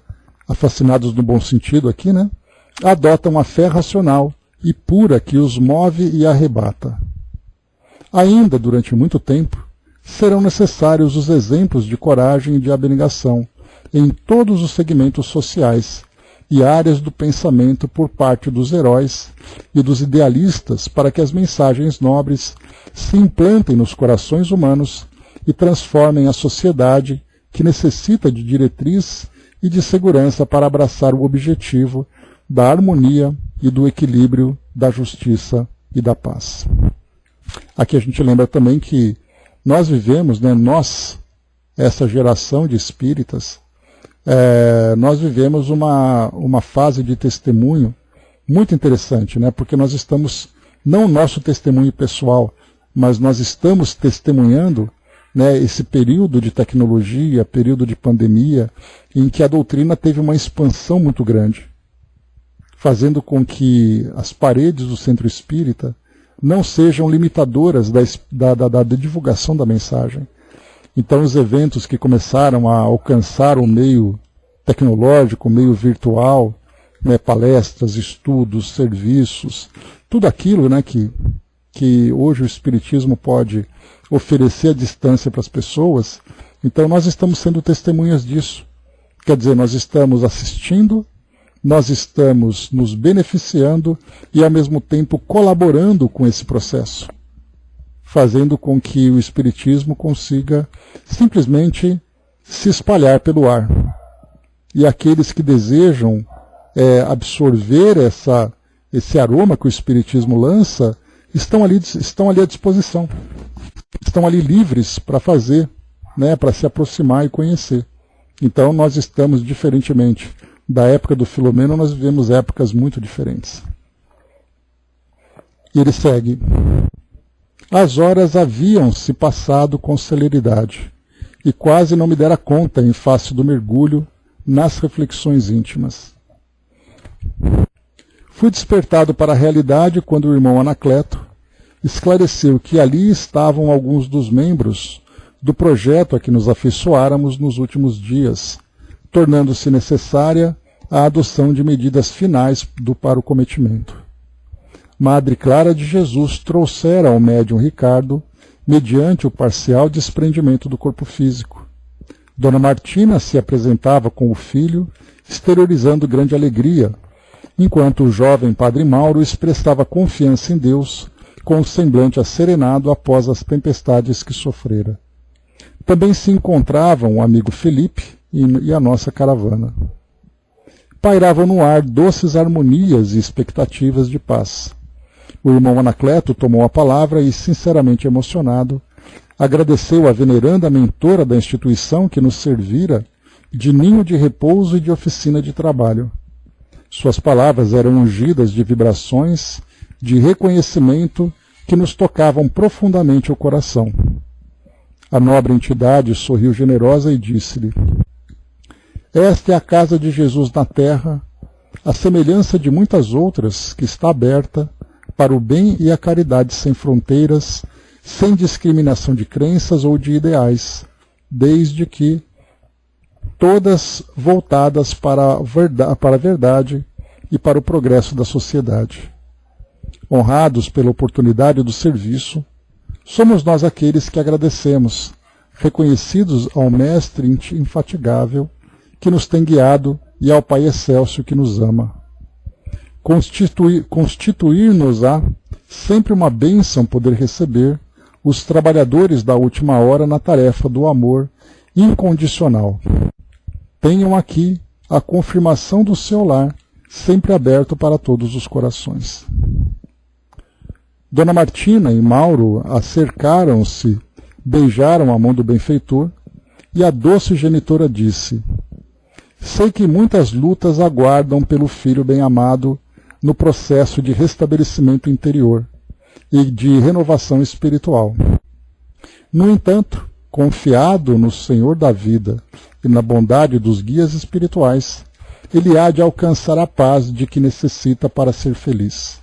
fascinados no bom sentido aqui, né, adotam a fé racional e pura que os move e arrebata. Ainda, durante muito tempo, serão necessários os exemplos de coragem e de abnegação em todos os segmentos sociais e áreas do pensamento por parte dos heróis e dos idealistas para que as mensagens nobres se implantem nos corações humanos e transformem a sociedade que necessita de diretriz e de segurança para abraçar o objetivo da harmonia e do equilíbrio, da justiça e da paz. Aqui a gente lembra também que nós vivemos, né, essa geração de espíritas, nós vivemos uma fase de testemunho muito interessante, né, porque nós estamos, não o nosso testemunho pessoal, mas nós estamos testemunhando, né, esse período de tecnologia, período de pandemia, em que a doutrina teve uma expansão muito grande, fazendo com que as paredes do centro espírita não sejam limitadoras da divulgação da mensagem. Então os eventos que começaram a alcançar o meio tecnológico, o meio virtual, né, palestras, estudos, serviços, tudo aquilo, né, que hoje o Espiritismo pode oferecer à distância para as pessoas, então nós estamos sendo testemunhas disso. Quer dizer, nós estamos assistindo, nós estamos nos beneficiando e ao mesmo tempo colaborando com esse processo, fazendo com que o Espiritismo consiga simplesmente se espalhar pelo ar. E aqueles que desejam absorver esse aroma que o Espiritismo lança, estão ali à disposição. Estão ali livres para fazer, né, para se aproximar e conhecer. Então nós estamos, diferentemente da época do Filomeno, nós vivemos épocas muito diferentes. E ele segue. As horas haviam-se passado com celeridade, e quase não me dera conta em face do mergulho nas reflexões íntimas. Fui despertado para a realidade quando o irmão Anacleto, esclareceu que ali estavam alguns dos membros do projeto a que nos afeiçoáramos nos últimos dias, tornando-se necessária a adoção de medidas finais para o cometimento. Madre Clara de Jesus trouxera ao médium Ricardo, mediante o parcial desprendimento do corpo físico. Dona Martina se apresentava com o filho, exteriorizando grande alegria, enquanto o jovem Padre Mauro expressava confiança em Deus, com o semblante asserenado após as tempestades que sofrera. Também se encontravam o amigo Felipe e a nossa caravana. Pairavam no ar doces harmonias e expectativas de paz. O irmão Anacleto tomou a palavra e, sinceramente emocionado, agradeceu a veneranda mentora da instituição que nos servira de ninho de repouso e de oficina de trabalho. Suas palavras eram ungidas de vibrações, de reconhecimento que nos tocavam profundamente o coração. A nobre entidade sorriu generosa e disse-lhe: esta é a casa de Jesus na terra, a semelhança de muitas outras que está aberta para o bem e a caridade sem fronteiras, sem discriminação de crenças ou de ideais, desde que todas voltadas para a verdade e para o progresso da sociedade. Honrados pela oportunidade do serviço, somos nós aqueles que agradecemos, reconhecidos ao Mestre infatigável que nos tem guiado e ao Pai Excelso que nos ama. Constituir-nos-á sempre uma bênção poder receber os trabalhadores da última hora na tarefa do amor incondicional. Tenham aqui a confirmação do seu lar, sempre aberto para todos os corações. Dona Martina e Mauro acercaram-se, beijaram a mão do benfeitor, e a doce genitora disse: sei que muitas lutas aguardam pelo filho bem-amado no processo de restabelecimento interior e de renovação espiritual. No entanto, confiado no Senhor da vida e na bondade dos guias espirituais, ele há de alcançar a paz de que necessita para ser feliz.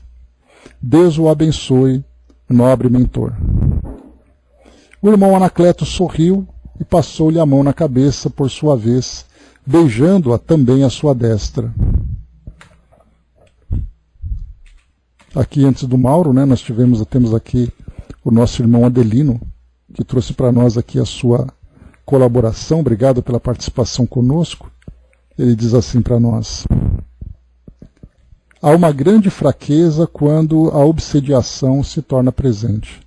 Deus o abençoe, nobre mentor. O irmão Anacleto sorriu e passou-lhe a mão na cabeça por sua vez, beijando-a também à sua destra. Aqui antes do Mauro, né, nós temos aqui o nosso irmão Adelino, que trouxe para nós aqui a sua colaboração. Obrigado pela participação conosco. Ele diz assim para nós: há uma grande fraqueza quando a obsediação se torna presente,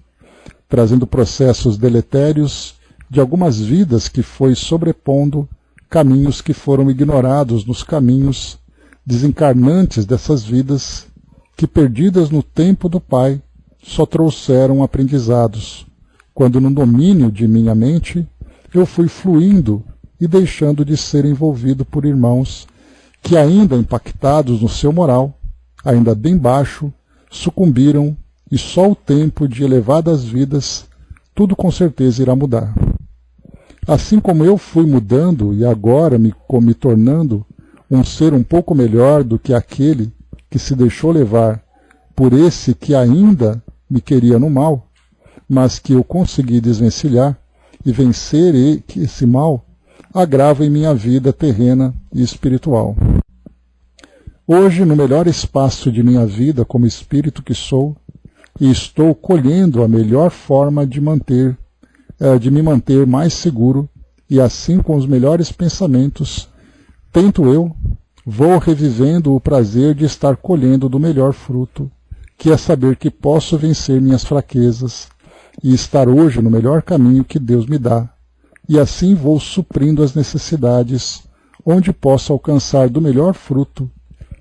trazendo processos deletérios de algumas vidas que foi sobrepondo caminhos que foram ignorados nos caminhos desencarnantes dessas vidas que, perdidas no tempo do Pai, só trouxeram aprendizados, quando no domínio de minha mente eu fui fluindo e deixando de ser envolvido por irmãos que, ainda impactados no seu moral, ainda bem baixo, sucumbiram, e só o tempo de elevadas vidas tudo com certeza irá mudar. Assim como eu fui mudando e agora me tornando um ser um pouco melhor do que aquele que se deixou levar por esse que ainda me queria no mal, mas que eu consegui desvencilhar e vencer esse mal, agravo em minha vida terrena e espiritual. Hoje, no melhor espaço de minha vida como espírito que sou, e estou colhendo a melhor forma de me manter mais seguro, e assim com os melhores pensamentos, tento eu, vou revivendo o prazer de estar colhendo do melhor fruto, que é saber que posso vencer minhas fraquezas e estar hoje no melhor caminho que Deus me dá, e assim vou suprindo as necessidades onde posso alcançar do melhor fruto,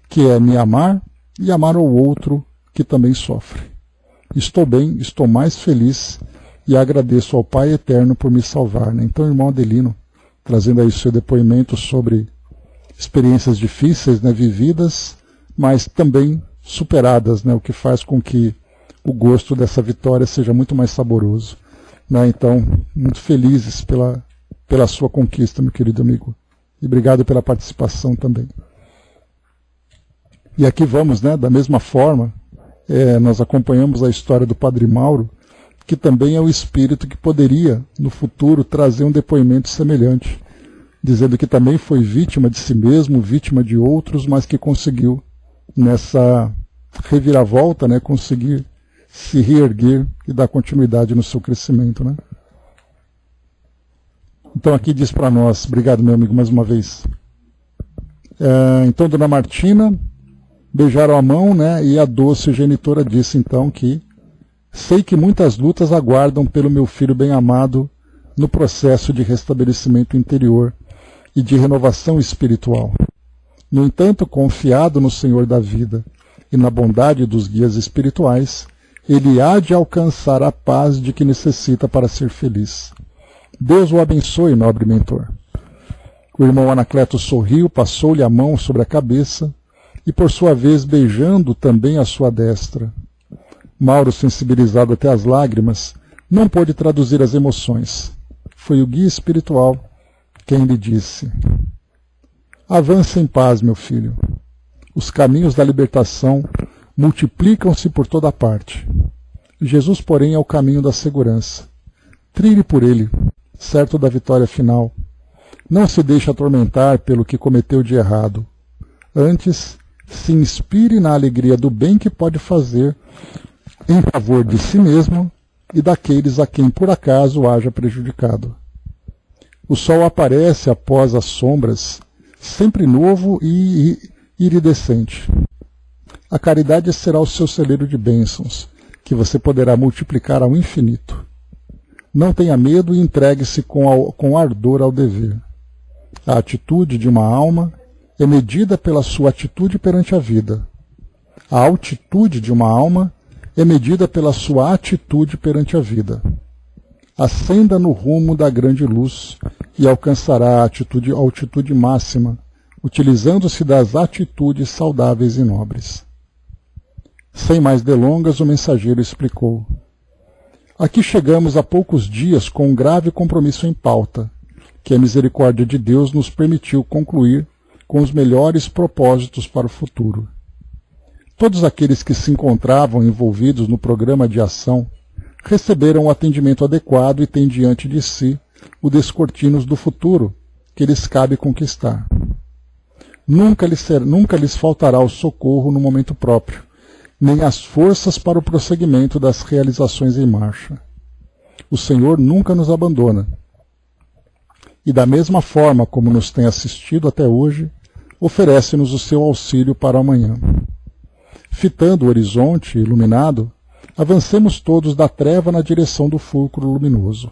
que é me amar e amar ao outro que também sofre. Estou bem, estou mais feliz e agradeço ao Pai Eterno por me salvar. Né? Então, irmão Adelino, trazendo aí o seu depoimento sobre experiências difíceis, né, vividas, mas também superadas, né, o que faz com que o gosto dessa vitória seja muito mais saboroso. Né? Então, muito felizes pela sua conquista, meu querido amigo. E obrigado pela participação também. E aqui vamos, né, da mesma forma, nós acompanhamos a história do Padre Mauro, que também é o espírito que poderia, no futuro, trazer um depoimento semelhante, dizendo que também foi vítima de si mesmo, vítima de outros, mas que conseguiu, nessa reviravolta, né, conseguir se reerguer e dar continuidade no seu crescimento, né? Então aqui diz para nós, obrigado meu amigo mais uma vez. Então Dona Martina, beijaram a mão, né, e a doce genitora disse então que sei que muitas lutas aguardam pelo meu filho bem-amado no processo de restabelecimento interior e de renovação espiritual. No entanto, confiado no Senhor da vida e na bondade dos guias espirituais, ele há de alcançar a paz de que necessita para ser feliz. Deus o abençoe, nobre mentor. O irmão Anacleto sorriu, passou-lhe a mão sobre a cabeça e, por sua vez, beijando também a sua destra. Mauro, sensibilizado até as lágrimas, não pôde traduzir as emoções. Foi o guia espiritual quem lhe disse: avance em paz, meu filho. Os caminhos da libertação multiplicam-se por toda parte. Jesus, porém, é o caminho da segurança. Trilhe por ele, certo da vitória final. Não se deixe atormentar pelo que cometeu de errado. Antes, se inspire na alegria do bem que pode fazer em favor de si mesmo e daqueles a quem por acaso haja prejudicado. O sol aparece após as sombras, sempre novo e iridescente. A caridade será o seu celeiro de bênçãos, que você poderá multiplicar ao infinito. Não tenha medo e entregue-se com ardor ao dever. A atitude de uma alma é medida pela sua atitude perante a vida. A altitude de uma alma é medida pela sua atitude perante a vida. Ascenda no rumo da grande luz e alcançará a altitude máxima, utilizando-se das atitudes saudáveis e nobres. Sem mais delongas, o mensageiro explicou: aqui chegamos há poucos dias com um grave compromisso em pauta, que a misericórdia de Deus nos permitiu concluir com os melhores propósitos para o futuro. Todos aqueles que se encontravam envolvidos no programa de ação receberam o atendimento adequado e têm diante de si o descortinos do futuro que lhes cabe conquistar. Nunca lhes faltará o socorro no momento próprio, nem as forças para o prosseguimento das realizações em marcha. O Senhor nunca nos abandona. E da mesma forma como nos tem assistido até hoje, oferece-nos o seu auxílio para amanhã. Fitando o horizonte iluminado, avancemos todos da treva na direção do fulcro luminoso.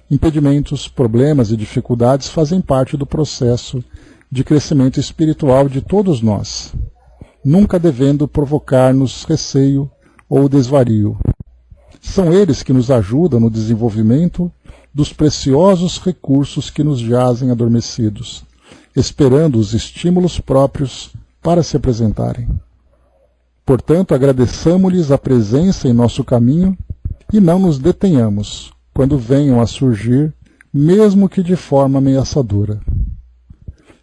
Impedimentos, problemas e dificuldades fazem parte do processo de crescimento espiritual de todos nós, nunca devendo provocar-nos receio ou desvario. São eles que nos ajudam no desenvolvimento dos preciosos recursos que nos jazem adormecidos, esperando os estímulos próprios para se apresentarem. Portanto, agradeçamos-lhes a presença em nosso caminho e não nos detenhamos quando venham a surgir, mesmo que de forma ameaçadora.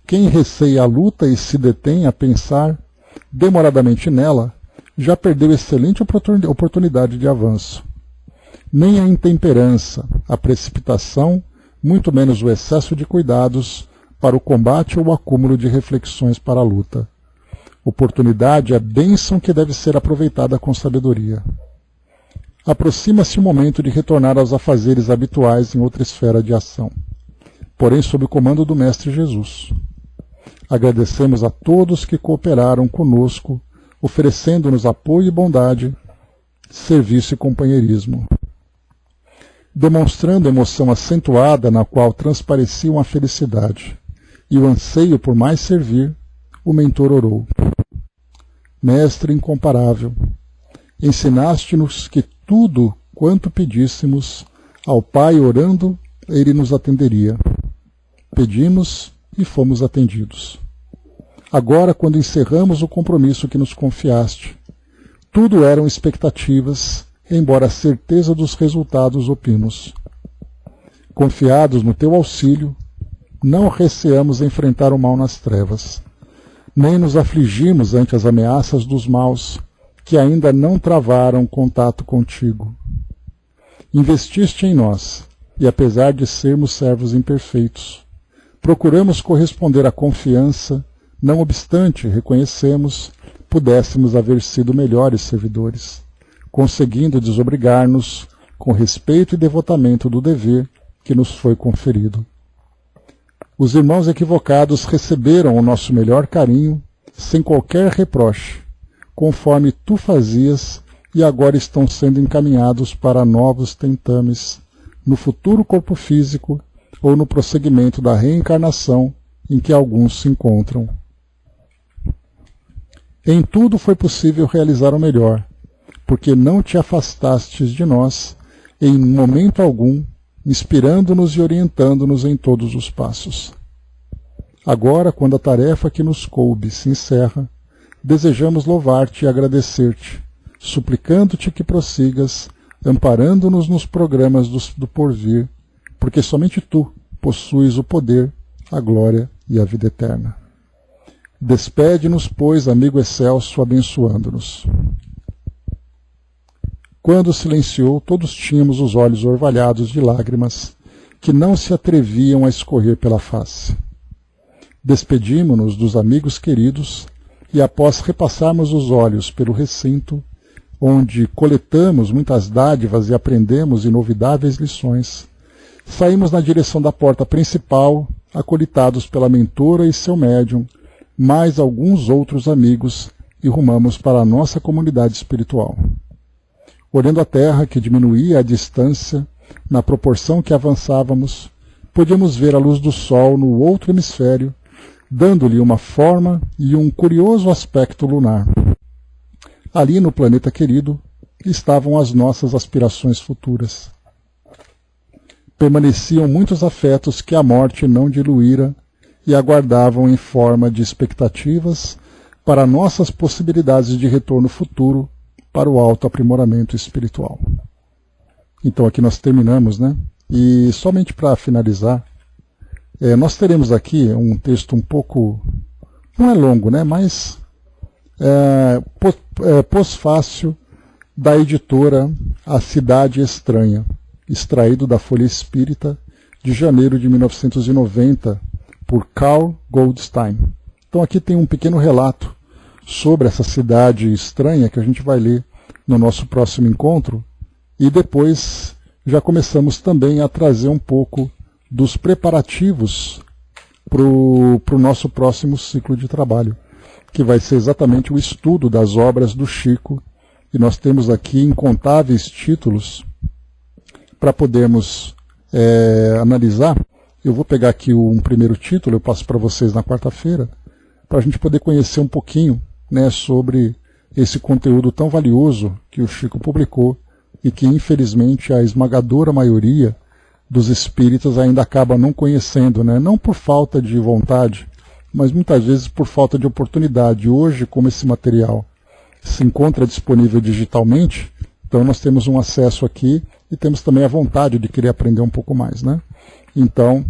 Quem receia a luta e se detém a pensar demoradamente nela, já perdeu excelente oportunidade de avanço. Nem a intemperança, a precipitação, muito menos o excesso de cuidados para o combate ou o acúmulo de reflexões para a luta. Oportunidade é bênção que deve ser aproveitada com sabedoria. Aproxima-se o momento de retornar aos afazeres habituais em outra esfera de ação, porém sob o comando do Mestre Jesus. Agradecemos a todos que cooperaram conosco, oferecendo-nos apoio e bondade, serviço e companheirismo. Demonstrando emoção acentuada na qual transpareciam a felicidade e o anseio por mais servir, o mentor orou: Mestre incomparável, ensinaste-nos que tudo quanto pedíssemos ao Pai orando, Ele nos atenderia. Pedimos e fomos atendidos. Agora, quando encerramos o compromisso que nos confiaste, tudo eram expectativas, embora a certeza dos resultados opimos. Confiados no teu auxílio, não receamos enfrentar o mal nas trevas, nem nos afligimos ante as ameaças dos maus, que ainda não travaram contato contigo. Investiste em nós, e apesar de sermos servos imperfeitos, procuramos corresponder à confiança, não obstante, reconhecemos, pudéssemos haver sido melhores servidores, conseguindo desobrigar-nos com respeito e devotamento do dever que nos foi conferido. Os irmãos equivocados receberam o nosso melhor carinho, sem qualquer reproche, conforme tu fazias, e agora estão sendo encaminhados para novos tentames, no futuro corpo físico ou no prosseguimento da reencarnação em que alguns se encontram. Em tudo foi possível realizar o melhor, porque não te afastastes de nós em momento algum, inspirando-nos e orientando-nos em todos os passos. Agora, quando a tarefa que nos coube se encerra, desejamos louvar-te e agradecer-te, suplicando-te que prossigas, amparando-nos nos programas do porvir, porque somente tu possuis o poder, a glória e a vida eterna. Despede-nos, pois, amigo excelso, abençoando-nos. Quando silenciou, todos tínhamos os olhos orvalhados de lágrimas, que não se atreviam a escorrer pela face. Despedimo-nos dos amigos queridos, e após repassarmos os olhos pelo recinto, onde coletamos muitas dádivas e aprendemos inovidáveis lições, saímos na direção da porta principal, acolitados pela mentora e seu médium, mais alguns outros amigos, e rumamos para a nossa comunidade espiritual. Olhando a terra, que diminuía a distância, na proporção que avançávamos, podíamos ver a luz do sol no outro hemisfério, dando-lhe uma forma e um curioso aspecto lunar. Ali no planeta querido estavam as nossas aspirações futuras. Permaneciam muitos afetos que a morte não diluíra e aguardavam em forma de expectativas para nossas possibilidades de retorno futuro para o autoaprimoramento espiritual. Então aqui nós terminamos, né? E somente para finalizar, nós teremos aqui um texto um pouco, não é longo, né? Mas pós-fácil da editora A Cidade Estranha, extraído da Folha Espírita de janeiro de 1990, por Carl Goldstein. Então aqui tem um pequeno relato sobre essa cidade estranha que a gente vai ler no nosso próximo encontro, e depois já começamos também a trazer um pouco dos preparativos para o nosso próximo ciclo de trabalho, que vai ser exatamente o estudo das obras do Chico, e nós temos aqui incontáveis títulos para podermos analisar. Eu vou pegar aqui um primeiro título, eu passo para vocês na quarta-feira, para a gente poder conhecer um pouquinho, né, sobre esse conteúdo tão valioso que o Chico publicou e que, infelizmente, a esmagadora maioria dos espíritas ainda acaba não conhecendo, né? Não por falta de vontade, mas muitas vezes por falta de oportunidade. Hoje, como esse material se encontra disponível digitalmente, então nós temos um acesso aqui e temos também a vontade de querer aprender um pouco mais, né? Então,